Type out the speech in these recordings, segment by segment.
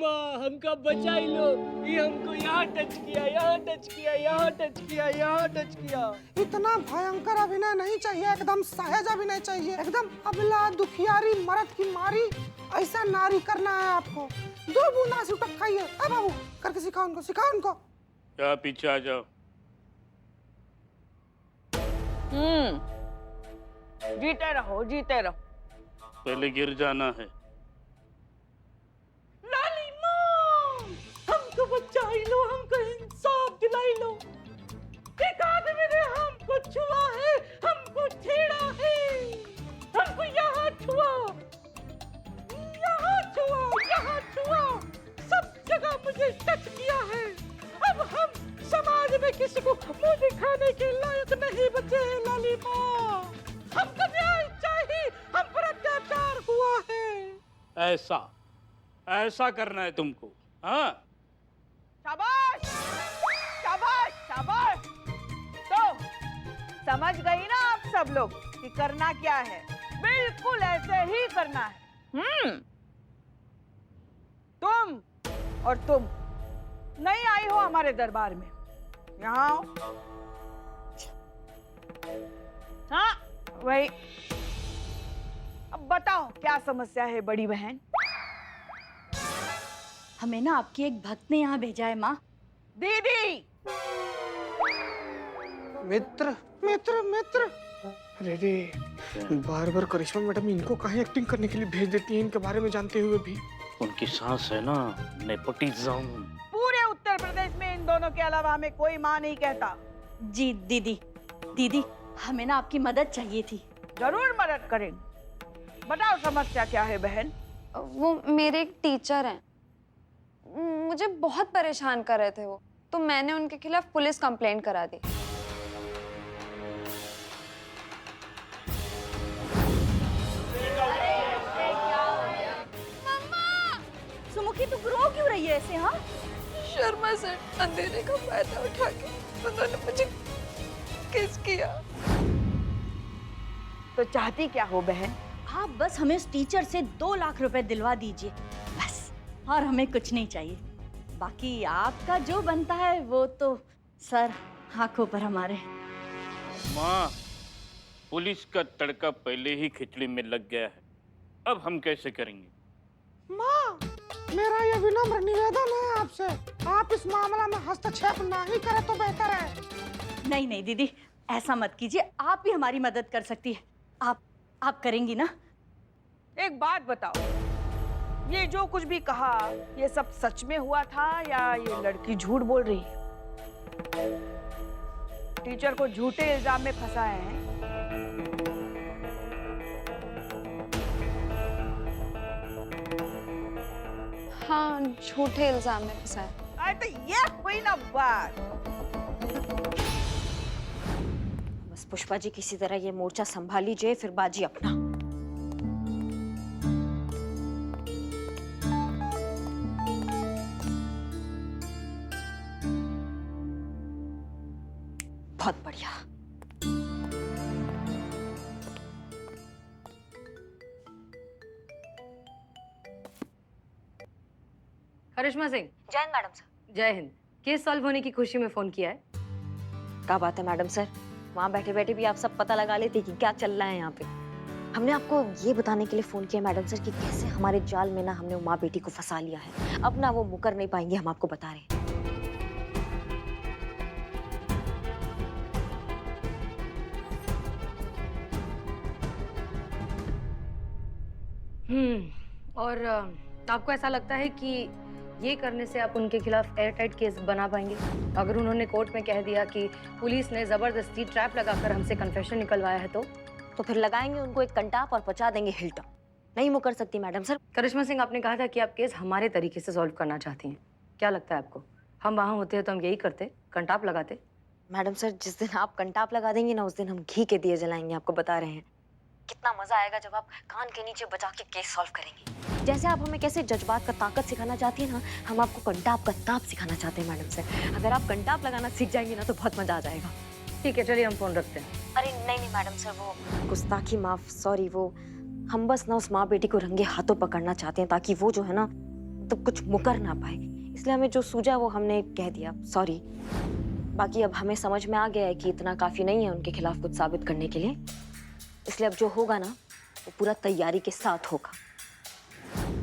माँ, हमका बचाई लो। ये हमको यहाँ टच किया, यहाँ टच किया, यहाँ टच किया, यहाँ टच किया। इतना भयंकर अभिनय नहीं चाहिए, एकदम सहज अभिनय चाहिए, एकदम अबला दुखियारी मर्द की मारी ऐसा नारी करना है आपको। 2 बूंद आंसू टप खाइए। अब बाबू करके सिखाओ उनको, सिखाओ उनको। क्या पीछे आ जाओ। जीते रहो, जीते रहो। पहले गिर जाना है। लाली माँ, हमको बचाई लो, हमको इंसाफ दिलाई लो। एक आदमी ने हमको छुआ है, हमको छेड़ा है, हमको यहाँ छुआ, यहाँ छुआ, यहाँ छुआ, सब जगह मुझे टच किया है। अब हम समाज में किसी को मुंह दिखाने के लायक नहीं बचे हैं लाली माँ। हमको न्याय चाहिए, हम पर अत्याचार हुआ है। ऐसा करना है तुमको, हाँ? शाबाश, शाबाश, शाबाश। तो समझ गई ना आप सब लोग कि करना क्या है? बिल्कुल ऐसे ही करना है। तुम और तुम नहीं आई हो हमारे दरबार में, यहाँ आओ। हाँ वही। अब बताओ क्या समस्या है बड़ी बहन? हमें ना आपकी एक भक्त ने यहाँ भेजा है माँ। दीदी। मित्र मित्र मित्र। अरे बार बार करिश्मा मैडम इनको काहे एक्टिंग करने के लिए भेज देती हैं, इनके बारे में जानते हुए भी। उनकी सांस है ना नेपोटिज्म। पूरे उत्तर प्रदेश में इन दोनों के अलावा हमें कोई माँ नहीं कहता। जी दीदी, दीदी हमें ना आपकी मदद चाहिए थी। जरूर मदद करेंगे। बताओ समस्या क्या है बहन? वो मेरे एक टीचर हैं, मुझे बहुत परेशान कर रहे थे वो, तो मैंने उनके खिलाफ पुलिस कंप्लेंट करा दी। सुमुखी तू रो क्यों रही है ऐसे? हाँ शर्मा सर अंधेरे का फायदा उठा के उन्होंने मुझे किस किया। तो चाहती क्या हो बहन? आप बस हमें उस टीचर से 2 लाख रुपए दिलवा दीजिए बस, और हमें कुछ नहीं चाहिए। बाकी आपका जो बनता है वो तो सर आंखों पर हमारे। माँ, पुलिस का तड़का पहले ही खिचड़ी में लग गया है, अब हम कैसे करेंगे? माँ, मेरा ये विनम्र निवेदन है आपसे, आप इस मामला में हस्तक्षेप ना ही करें तो बेहतर है। नहीं नहीं दीदी, ऐसा मत कीजिए, आप भी हमारी मदद कर सकती है। आप करेंगी ना? एक बात बताओ, ये जो कुछ भी कहा ये सब सच में हुआ था या ये लड़की झूठ बोल रही है? टीचर को झूठे इल्जाम में फंसाए हैं। हाँ, झूठे इल्जाम में फंसाया। अरे तो ये हुई ना बात। बस पुष्पा जी किसी तरह ये मोर्चा संभाल लीजिए, फिर बाजी अपना। बहुत बढ़िया। करिश्मा सिंह। जय हिंद मैडम सर। जय हिंद। केस सॉल्व होने की खुशी में फोन किया है। क्या बात है मैडम सर, वहाँ बैठे बैठे भी आप सब पता लगा लेते कि क्या चल रहा है यहाँ पे। हमने आपको ये बताने के लिए फोन किया मैडम सर कि कैसे हमारे जाल में ना हमने माँ बेटी को फंसा लिया है। अब ना वो मुकर नहीं पाएंगे, हम आपको बता रहे हैं। और आपको ऐसा लगता है कि ये करने से आप उनके खिलाफ एयर टाइट केस बना पाएंगे? अगर उन्होंने कोर्ट में कह दिया कि पुलिस ने जबरदस्ती ट्रैप लगाकर हमसे कन्फेशन निकलवाया है तो फिर लगाएंगे उनको एक कंटाप और पचा देंगे हिल्टन। नहीं मुकर सकती मैडम सर। करिश्मा सिंह, आपने कहा था कि आप केस हमारे तरीके से सॉल्व करना चाहती हैं। क्या लगता है आपको, हम वहाँ होते हैं तो हम यही करते, कंटाप लगाते? मैडम सर, जिस दिन आप कंटाप लगा देंगे ना उस दिन हम घी के दिए जलाएंगे, आपको बता रहे हैं। कितना मजा आएगा जब आप कान के नीचे बजा के केस सॉल्व करेंगे। जैसे आप हमें कैसे जज्बात का ताकत सिखाना चाहती है ना, हम आपको कंटाप का ताप सिखाना चाहते हैं मैडम सर। अगर आप कंटाप लगाना सीख जाएंगे ना तो बहुत मजा आ जाएगा। ठीक है, चलिए हम फोन रखते हैं। अरे नहीं नहीं मैडम सर, वो गुस्ताखी माफ, सॉरी। वो हम बस ना उस माँ बेटी को रंगे हाथों पकड़ना चाहते हैं ताकि वो जो है ना तो कुछ मुकर ना पाए, इसलिए हमें जो सूझा वो हमने कह दिया, सॉरी। बाकी अब हमें समझ में आ गया है कि इतना काफी नहीं है उनके खिलाफ कुछ साबित करने के लिए, इसलिए अब जो होगा ना वो पूरा तैयारी के साथ होगा।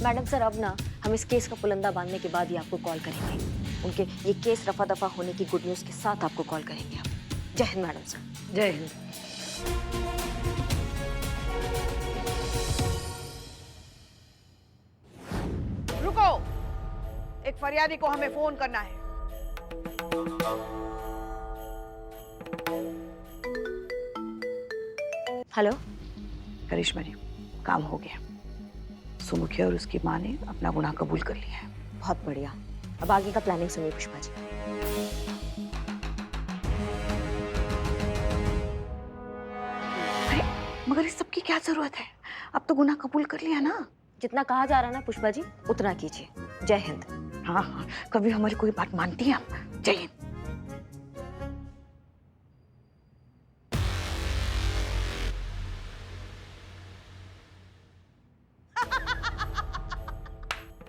मैडम सर, अब ना हम इस केस का पुलंदा बांधने के बाद ही आपको कॉल करेंगे। उनके ये केस रफा दफा होने की गुड न्यूज़ के साथ आपको कॉल करेंगे हम। जय हिंद मैडम सर। जय हिंद। रुको, एक फरियादी को हमें फोन करना है। हेलो। करिश्मा जी, काम हो गया। सुमुखी और उसकी माँ ने अपना गुनाह कबूल कर लिया है। बहुत बढ़िया। अब आगे का प्लानिंग सुनिए पुष्पा जी। अरे मगर इस सब की क्या जरूरत है? अब तो गुनाह कबूल कर लिया ना। जितना कहा जा रहा है ना पुष्पा जी, उतना कीजिए। जय हिंद। हाँ हाँ, कभी हमारी कोई बात मानती हैं आप? जय हिंद।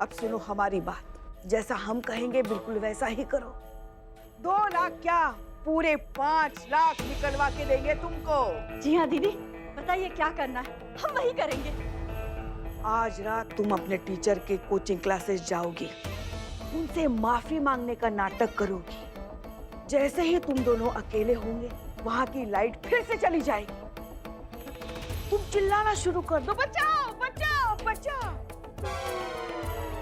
अब सुनो हमारी बात, जैसा हम कहेंगे बिल्कुल वैसा ही करो। 2 लाख क्या, पूरे 5 लाख निकलवा के देंगे तुमको। जी हाँ दीदी, बताइए क्या करना है, हम वही करेंगे। आज रात तुम अपने टीचर के कोचिंग क्लासेस जाओगी, उनसे माफी मांगने का नाटक करोगी। जैसे ही तुम दोनों अकेले होंगे, वहाँ की लाइट फिर से चली जाएगी। तुम चिल्लाना शुरू कर दो, बचाओ बचाओ बचाओ।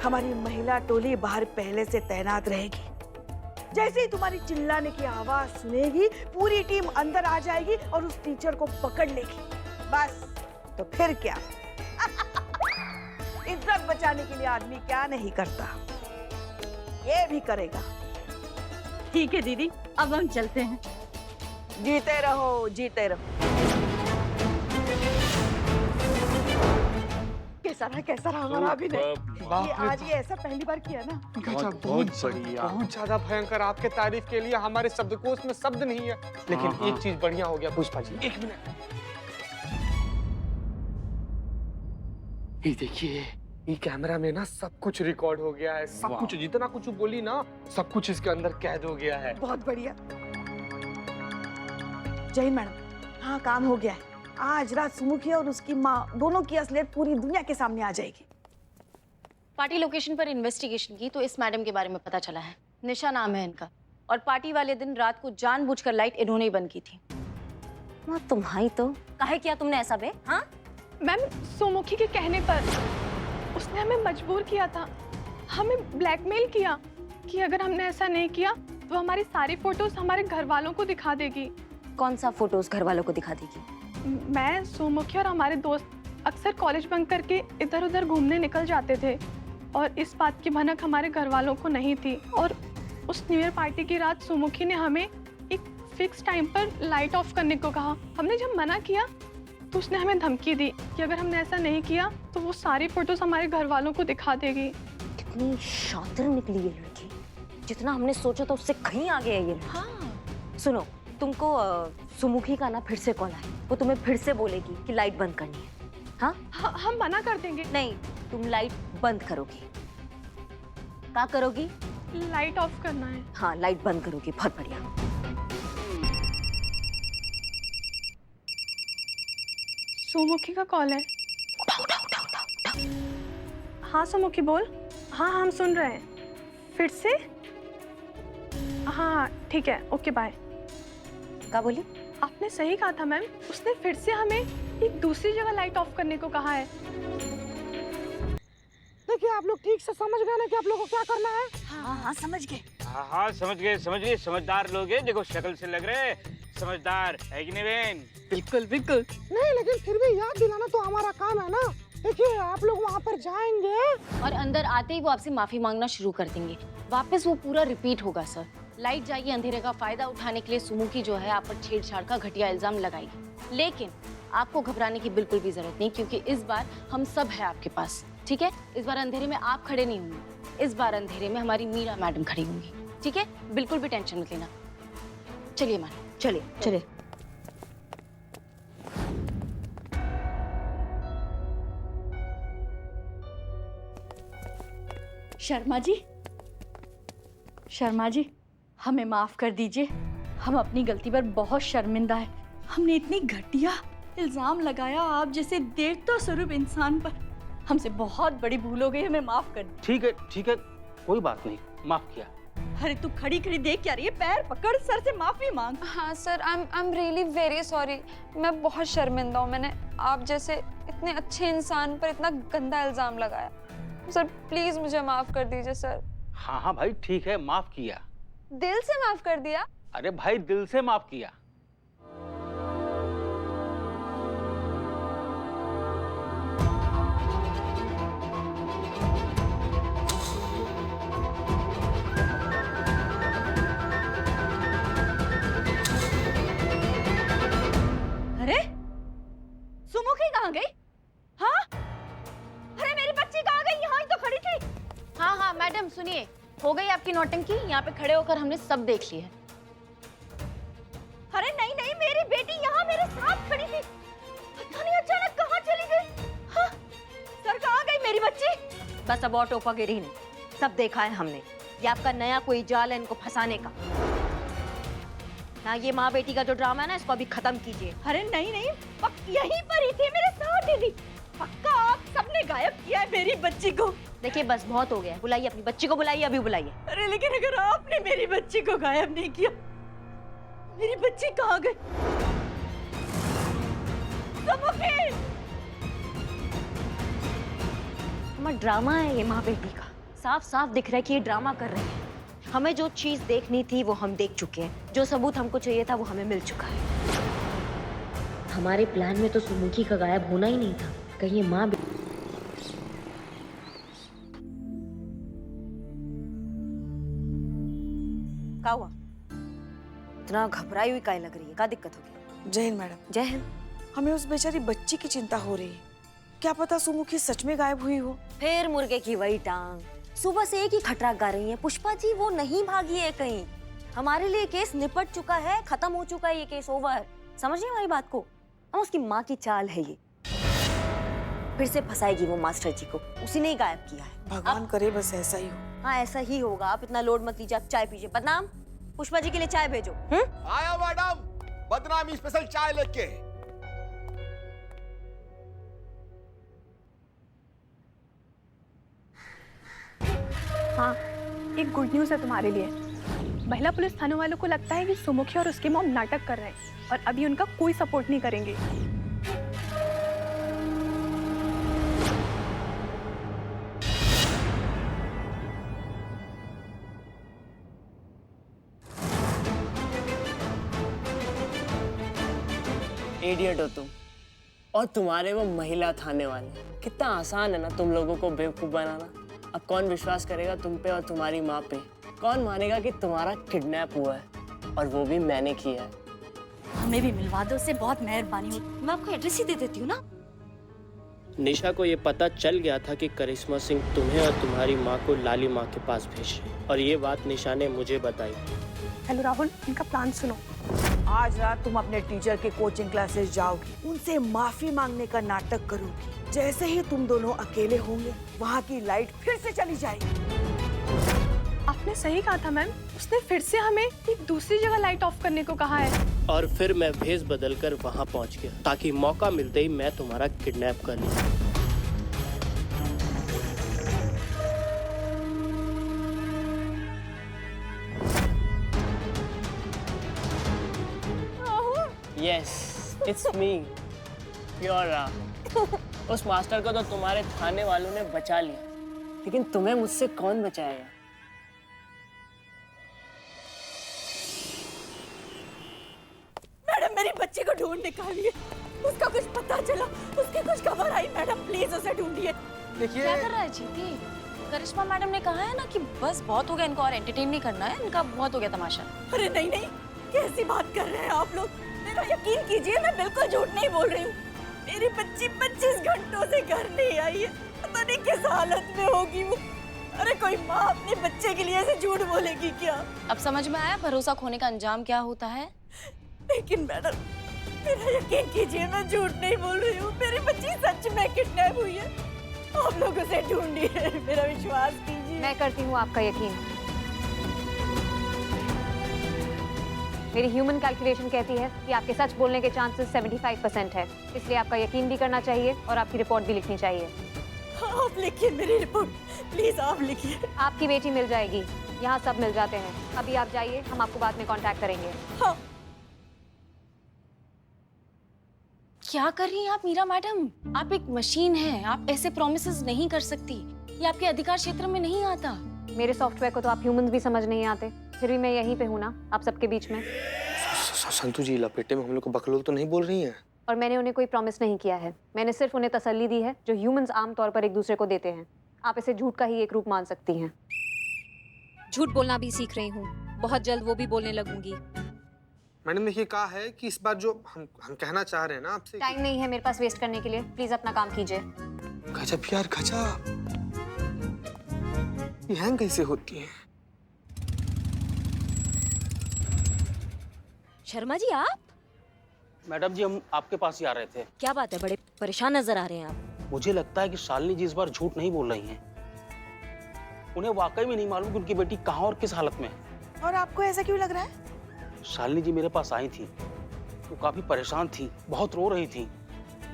हमारी महिला टोली बाहर पहले से तैनात रहेगी। जैसे ही तुम्हारी चिल्लाने की आवाज सुनेगी, पूरी टीम अंदर आ जाएगी और उस टीचर को पकड़ लेगी। बस, तो फिर क्या? इज्जत बचाने के लिए आदमी क्या नहीं करता, ये भी करेगा। ठीक है दीदी, अब हम चलते हैं। जीते रहो, जीते रहो। कैसा रहा हमारा अभिनय? ये आज ये ऐसा पहली बार किया ना। बहुत बढ़िया, बहुत ज्यादा भयंकर। आपके तारीफ के लिए हमारे शब्दकोश में शब्द नहीं है। लेकिन एक चीज बढ़िया हो गया पुष्पा जी। एक मिनट, ये देखिए, ये कैमरा में ना सब कुछ रिकॉर्ड हो गया है। सब कुछ, जितना कुछ बोली ना, सब कुछ इसके अंदर कैद हो गया है। बहुत बढ़िया। जय मैडम, हाँ काम हो गया है। आज रात सुमुखी और उसकी माँ दोनों की असलियत पूरी दुनिया के सामने आ जाएगी। पार्टी लोकेशन पर इन्वेस्टिगेशन की तो इस मैडम के बारे में पता चला है। निशा नाम है इनका, और पार्टी वाले दिन रात को जानबूझकर लाइट इन्होंने ही बंद की थी। माँ तुम्हारी तो काहे किया तुमने ऐसा बे? हाँ मैम, सोमुखी के कहने पर उसने हमें मजबूर किया था, हमें ब्लैकमेल किया कि अगर हमने ऐसा नहीं किया तो हमारी सारी फोटोज हमारे घर वालों को दिखा देगी। कौन सा फोटोज घर वालों को दिखा देगी? मैं, सोमुखी और हमारे दोस्त अक्सर कॉलेज बंक करके इधर उधर घूमने निकल जाते थे, और इस बात की भनक हमारे घर वालों को नहीं थी। और उस न्यू ईयर पार्टी की रात सोमुखी ने हमें एक फिक्स टाइम पर लाइट ऑफ करने को कहा। हमने जब मना किया तो उसने हमें धमकी दी कि अगर हमने ऐसा नहीं किया तो वो सारी फोटोज हमारे घर वालों को दिखा देगी। कितनी शातिर निकली ये लड़की, जितना हमने सोचा था उससे कहीं आगे है ये। हाँ। सुनो, तुमको सुमुखी का ना फिर से कॉल आया, वो तुम्हें फिर से बोलेगी कि लाइट बंद करनी है। हाँ, हम मना कर देंगे। नहीं, तुम लाइट बंद करोगी। क्या करोगी? लाइट ऑफ करना है। हाँ, लाइट बंद करोगी। बहुत बढ़िया। सोमुखी का कॉल है। हाँ सोमुखी बोल। हाँ हम सुन रहे हैं। फिर से? हाँ ठीक है, ओके बाय। क्या बोली? आपने सही कहा था मैम, उसने फिर से हमें एक दूसरी जगह लाइट ऑफ करने को कहा है। देखिए, आप लोग ठीक से समझ गए ना कि आप लोगों को क्या करना है? हाँ, समझ गए। समझदार लोग हैं। देखो शक्ल से लग रहे हैं समझदार, है कि नहीं बहन? बिल्कुल बिल्कुल। नहीं, लेकिन फिर भी याद दिलाना तो हमारा काम है ना। देखिए, आप लोग वहाँ पर जाएंगे और अंदर आते ही वो आपसे माफी मांगना शुरू कर देंगे। वापस वो पूरा रिपीट होगा सर। लाइट जाएगी, अंधेरे का फायदा उठाने के लिए सुमुखी जो है आप पर छेड़छाड़ का घटिया इल्जाम लगाएगी। लेकिन आपको घबराने की बिल्कुल भी जरूरत नहीं, क्योंकि इस बार हम सब है आपके पास। ठीक है, इस बार अंधेरे में आप खड़े नहीं होंगे, इस बार अंधेरे में हमारी मीरा मैडम खड़ी होंगी। ठीक है, बिल्कुल भी टेंशन मत लेना। चलिए मैडम, चलिए चलिए। शर्मा जी, शर्मा जी, हमें माफ कर दीजिए। हम अपनी गलती पर बहुत शर्मिंदा है। हमने इतनी घटिया इल्जाम लगाया आप जैसे देवता स्वरूप इंसान पर। हमसे बहुत बड़ी भूल हो गई, हमें माफ कर दीजिए। ठीक है, कोई बात नहीं, माफ किया। अरे तू खड़ी खड़ी देख क्या रही है? पैर पकड़, सर से माफी मांग। हाँ sir, I am really very sorry. मैं बहुत शर्मिंदा हूँ, मैंने आप जैसे इतने अच्छे इंसान पर इतना गंदा इल्जाम लगाया। सर प्लीज मुझे माफ कर दीजिए सर। हाँ भाई ठीक है, माफ किया। दिल से माफ कर दिया? अरे भाई दिल से माफ किया। अरे सुमुखी कहाँ गई? हाँ, अरे मेरी बच्ची कहाँ गई? यहाँ ही तो खड़ी थी। हाँ मैडम सुनिए, हो गई आपकी नौटंकी। यहाँ पे खड़े होकर हमने सब देख लिया है। अरे नहीं, मेरी बेटी यहाँ मेरे साथ खड़ी थी। पता नहीं अचानक कहाँ चली गई। हाँ, सर कहाँ गई मेरी बच्ची? बस अब और टोपागिरी नहीं, सब देखा है हमने। ये आपका नया कोई जाल है इनको फंसाने का। ना ये माँ बेटी का जो ड्रामा है ना, इसको अभी खत्म कीजिए। अरे नहीं, यहीं पर ही थी, मेरे साथ ही थी। पक्का आप सबने गायब किया है मेरी बच्ची को। देखिए बस बहुत हो गया, बुलाइए अपनी बच्ची को, बुलाइए, अभी बुलाइए। अरे लेकिन अगर आपने मेरी बच्ची को गायब नहीं किया, मेरी बच्ची कहाँ गई? हमारा ड्रामा है ये माँ बेटी का, साफ साफ दिख रहा है कि ये ड्रामा कर रही है। हमें जो चीज देखनी थी वो हम देख चुके हैं, जो सबूत हमको चाहिए था वो हमें मिल चुका है। हमारे प्लान में तो सुमुखी का गायब होना ही नहीं था। कहीं ये माँ क्या हुआ? इतना घबराई हुई काहे लग रही है? क्या दिक्कत होगी? जय हिंद मैडम। जय हिंद। हमें उस बेचारी बच्ची की चिंता हो रही है। क्या पता सुमुखी सच में गायब हुई हो। फिर मुर्गे की वही टांग। सुबह से एक ही खटरा गा रही है। पुष्पा जी वो नहीं भागी है कहीं। हमारे लिए केस निपट चुका है, खत्म हो चुका है, ये केस ओवर। समझिए हमारी बात को। और उसकी माँ की चाल है ये, फिर से फंसाएगी वो मास्टर जी को। उसी ने ही गायब किया है। भगवान करे बस ऐसा ही हो। हाँ ऐसा ही होगा। आप इतना लोड मत लीजिए, आप चाय पीजिए। बदनाम, पुष्पा जी के लिए चाय भेजो। आया मैडम, बदनामी स्पेशल चाय लेके। हाँ, एक गुड न्यूज़ है तुम्हारे लिए। महिला पुलिस थाने वालों को लगता है कि सुमुखी और उसके मॉम नाटक कर रहे हैं और अभी उनका कोई सपोर्ट नहीं करेंगे। इडियट हो तुम, और तुम्हारे वो महिला थाने वाले। कितना आसान है ना तुम लोगों को बेवकूफ बनाना। अब कौन विश्वास करेगा तुम पे और तुम्हारी माँ पे? कौन मानेगा कि तुम्हारा किडनैप हुआ है और वो भी मैंने किया है? हमें भी मिलवा दो, उससे बहुत मेहरबानी होगी। मैं आपको एड्रेस ही दे देती हूँ ना। निशा को ये पता चल गया था कि करिश्मा सिंह तुम्हें और तुम्हारी माँ को लाली माँ के पास भेज रही है, और ये बात निशा ने मुझे बताई। हेलो राहुल, इनका प्लान सुनो। आज रात तुम अपने टीचर के कोचिंग क्लासेस जाओगी, उनसे माफी मांगने का नाटक करोगी। जैसे ही तुम दोनों अकेले होंगे, वहाँ की लाइट फिर से चली जाएगी। आपने सही कहा था मैम, उसने फिर से हमें एक दूसरी जगह लाइट ऑफ करने को कहा है। और फिर मैं भेस बदल कर वहाँ पहुँच गया ताकि मौका मिलते ही मैं तुम्हारा किडनैप कर लूं। Yes, it's me, Fiora। उस मास्टर को तो तुम्हारे थाने वालों ने बचा लिया, लेकिन तुम्हें मुझसे कौन बचाएगा? मैडम मेरी बच्ची को ढूंढ निकालिए। उसका कुछ पता चला, उसकी कुछ खबर आई, मैडम प्लीज उसे ढूंढिए। देखिए क्या कर रहा है जीती? करिश्मा मैडम ने कहा है ना कि बस बहुत हो गया, इनको और एंटरटेन नहीं करना है, इनका बहुत हो गया तमाशा। अरे नहीं, कैसी बात कर रहे हैं आप लोग? मेरा यकीन कीजिए, मैं बिल्कुल झूठ नहीं बोल रही हूँ। मेरी बच्ची 25 घंटों से घर नहीं आई है, पता नहीं किस हालत में होगी वो। अरे कोई माँ अपने बच्चे के लिए ऐसे झूठ बोलेगी क्या? अब समझ में आया भरोसा खोने का अंजाम क्या होता है? लेकिन मैडम मेरा यकीन कीजिए, मैं झूठ नहीं बोल रही हूँ। मेरी बच्ची सच में किडनैप हुई है आप लोग उसे ढूंढिए, मेरा विश्वास कीजिए। मैं करती हूँ आपका यकीन। मेरी ह्यूमन कैलकुलेशन कहती है कि आपके सच बोलने के चांसेस 75% है, इसलिए आपका यकीन भी करना चाहिए और आपकी रिपोर्ट भी लिखनी चाहिए। आप लिखिए मेरी रिपोर्ट, प्लीज आप लिखिए। आपकी बेटी मिल जाएगी, यहाँ सब मिल जाते हैं। अभी आप जाइए, हम आपको बाद में कांटेक्ट करेंगे। हाँ। क्या कर रही हैं आप मीरा मैडम? आप एक मशीन हैं, आप ऐसे प्रॉमिसेस नहीं कर सकती, ये आपके अधिकार क्षेत्र में नहीं आता। मेरे सॉफ्टवेयर को तो आप ह्यूमंस भी समझ नहीं आते, फिर भी मैं यहीं पे हूँ ना, आप सबके बीच में। संतु जी, लपेटे में हम लोग को बकलोल तो नहीं बोल रही हैं? और मैंने उन्हें कोई प्रॉमिस नहीं किया है, मैंने सिर्फ उन्हें तसल्ली दी है जो ह्यूमंस आमतौर पर एक दूसरे को देते हैं। आप इसे झूठ का ही एक रूप मान सकती हैं। झूठ बोलना भी सीख रही हूँ, बहुत जल्द वो भी बोलने लगूंगी। मैडम ने ये कहा है कि इस बार जो हम कहना चाह रहे हैं ना आपसे। टाइम नहीं है मेरे पास वेस्ट करने के लिए, प्लीज अपना काम कीजिए। गजब यार गजब, ये हैंग कैसे होती है? शर्मा जी आप? मैडम जी हम आपके पास ही आ रहे थे। क्या बात है, बड़े परेशान नजर आ रहे हैं आप। मुझे लगता है कि शालिनी जी इस बार झूठ नहीं बोल रही हैं। उन्हें वाकई में नहीं मालूम कि उनकी बेटी कहाँ और किस हालत में है। और आपको ऐसा क्यों लग रहा है? शालिनी जी मेरे पास आई थी, वो काफी परेशान थी, बहुत रो रही थी,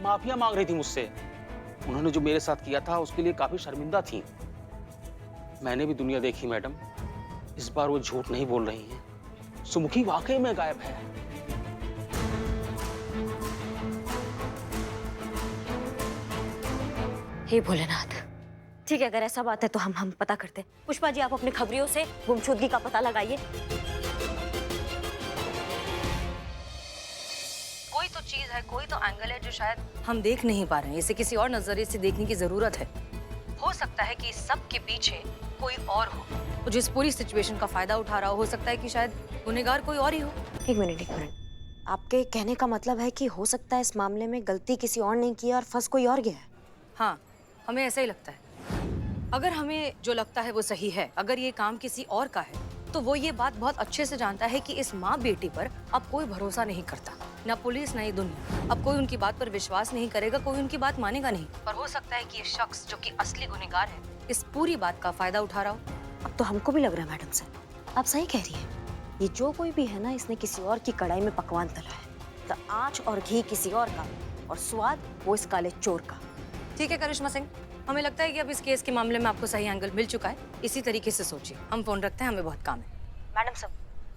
माफिया मांग रही थी मुझसे। उन्होंने जो मेरे साथ किया था उसके लिए काफी शर्मिंदा थी। मैंने भी दुनिया देखी मैडम, इस बार वो झूठ नहीं बोल रही हैं। सुमुखी वाकई में गायब है। हे भोलेनाथ, ठीक है, अगर ऐसा बात है तो हम पता करते हैं। पुष्पा जी आप अपने खबरियों से गुमशुदगी का पता लगाइए। कोई तो चीज है, कोई तो एंगल है जो शायद हम देख नहीं पा रहे हैं। इसे किसी और नजरिए से देखने की जरूरत है। हो सकता है कि इस सब के पीछे कोई और हो जो इस पूरी सिचुएशन का फायदा उठा रहा हो सकता है कि शायद गुनहगार कोई और ही हो। एक मिनट, आपके कहने का मतलब है कि हो सकता है इस मामले में गलती किसी और ने की और फंस कोई और गया है? हाँ, हमें ऐसा ही लगता है। अगर हमें जो लगता है वो सही है, अगर ये काम किसी और का है, तो वो ये बात बहुत अच्छे से जानता है कि इस माँ बेटी पर अब कोई भरोसा नहीं करता, ना पुलिस ना ये दुनिया। अब कोई उनकी बात पर विश्वास नहीं करेगा, कोई उनकी बात मानेगा नहीं। और हो सकता है कि ये शख्स जो कि असली गुनहगार है इस पूरी बात का फायदा उठा रहा हो। अब तो हमको भी लग रहा है मैडम सर, आप सही कह रही है। ये जो कोई भी है ना, इसने किसी और की कढ़ाई में पकवान तला है। तो आँच और घी किसी और का और स्वाद वो इस काले चोर का। ठीक है करिश्मा सिंह, हमें लगता है कि अब इस केस के मामले में आपको सही एंगल मिल चुका है। इसी तरीके से सोचिए। हम फोन रखते हैं, हमें बहुत काम है। मैडम साहब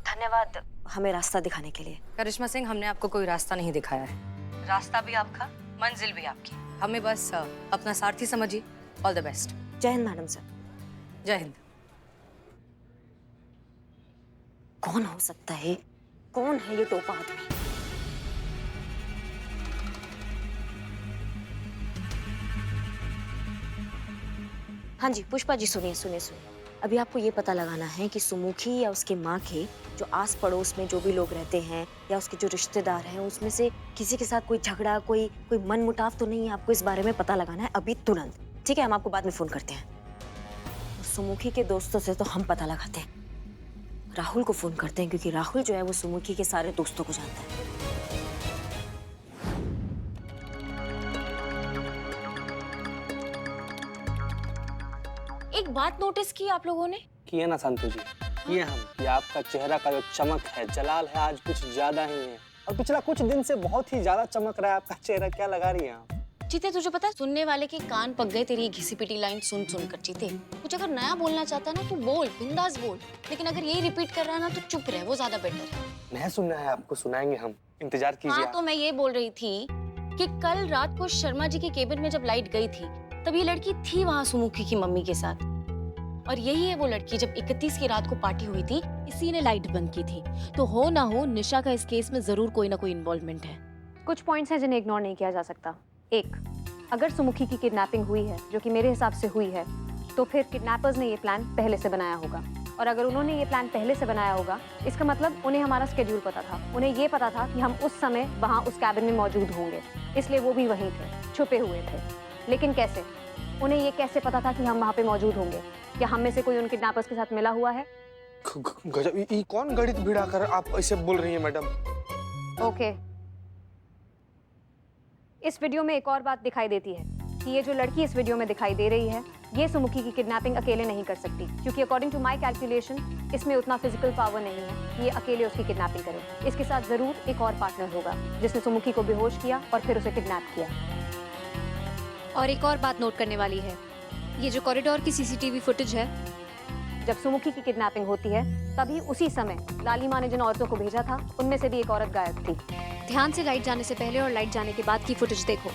धन्यवाद हमें रास्ता दिखाने के लिए। करिश्मा सिंह, हमने आपको कोई रास्ता नहीं दिखाया है। रास्ता भी आपका, मंजिल भी आपकी। हमें बस अपना सारथी समझिए। All the best. जय हिंद मैडम साहब। जय हिंद। कौन हो सकता है, कौन है ये टोपा आदमी? हाँ जी पुष्पा जी, सुनिए सुनिए सुनिए। अभी आपको ये पता लगाना है कि सुमुखी या उसके माँ के जो आस पड़ोस में जो भी लोग रहते हैं या उसके जो रिश्तेदार हैं, उसमें से किसी के साथ कोई झगड़ा, कोई मनमुटाव तो नहीं है। आपको इस बारे में पता लगाना है अभी तुरंत। ठीक है, हम आपको बाद में फोन करते हैं। सुमुखी के दोस्तों से तो हम पता लगाते हैं, राहुल को फोन करते हैं, क्योंकि राहुल जो है वो सुमुखी के सारे दोस्तों को जानता है। एक बात नोटिस की आप लोगों ने? किए ना संतु जी, किए हम कि आपका चेहरा का जो चमक है, जलाल है, आज कुछ ज्यादा ही है। और पिछला कुछ दिन से बहुत ही ज्यादा चमक रहा है आपका चेहरा। क्या लगा रही हैं आप? जीते, तुझे पता है सुनने वाले के कान पक गए तेरी घिसी पिटी लाइन सुन सुन कर। जीते, कुछ अगर नया बोलना चाहता है ना तो बोल, बिंदास बोल, लेकिन अगर यही रिपीट कर रहा है ना तो चुप रहे, वो ज्यादा बेटर है। नहीं सुनना है आपको, सुनाएंगे हम, इंतजार कीजिए। हाँ, तो मैं ये बोल रही थी कि कल रात को शर्मा जी के केबिन में जब लाइट गई थी तब ये लड़की थी वहाँ सुमुखी की मम्मी के साथ। और यही है वो लड़की जब 31 की रात को पार्टी हुई थी, इसी ने लाइट बंद की थी। तो हो ना हो निशा का इस केस में जरूर कोई ना कोई इन्वॉल्वमेंट है। कुछ पॉइंट्स हैं जिन्हें इग्नोर नहीं किया जा सकता। एक, अगर सुमुखी की किडनैपिंग हुई है, जो कि मेरे हिसाब से हुई है, तो फिर किडनैपर्स ने ये प्लान पहले से बनाया होगा। और अगर उन्होंने ये प्लान पहले से बनाया होगा, इसका मतलब उन्हें हमारा स्केड्यूल पता था। उन्हें ये पता था कि हम उस समय वहाँ उस कैबिन में मौजूद होंगे, इसलिए वो भी वहीं थे, छुपे हुए थे। लेकिन कैसे? उन्हें ये कैसे पता था कि हम वहाँ पे मौजूद होंगे? क्या हम में से कोई उन किडनैपर्स के साथ मिला हुआ है? गजब, ये कौन गणित भिड़ा कर आप ऐसे बोल रही हैं मैडम? ओके, इस वीडियो में एक और बात दिखाई देती है कि ये जो लड़की इस वीडियो में दिखाई दे रही है, ये सुमुखी की किडनैपिंग अकेले नहीं कर सकती, क्योंकि अकॉर्डिंग टू माय कैलकुलेशन इसमें उतना फिजिकल पावर नहीं है कि ये अकेले उसकी किडनैपिंग करे। इसके साथ जरूर एक और पार्टनर होगा जिसने सुमुखी को बेहोश किया और फिर उसे किडनैप किया। और एक और बात नोट करने वाली है, ये जो कॉरिडोर की सीसीटीवी फुटेज है, जब सुमुखी की किडनैपिंग होती है तभी उसी समय लालिमा ने जिन औरतों को भेजा था उनमें से भी एक औरत गायब थी। ध्यान से लाइट जाने से पहले और लाइट जाने के बाद की फुटेज देखो।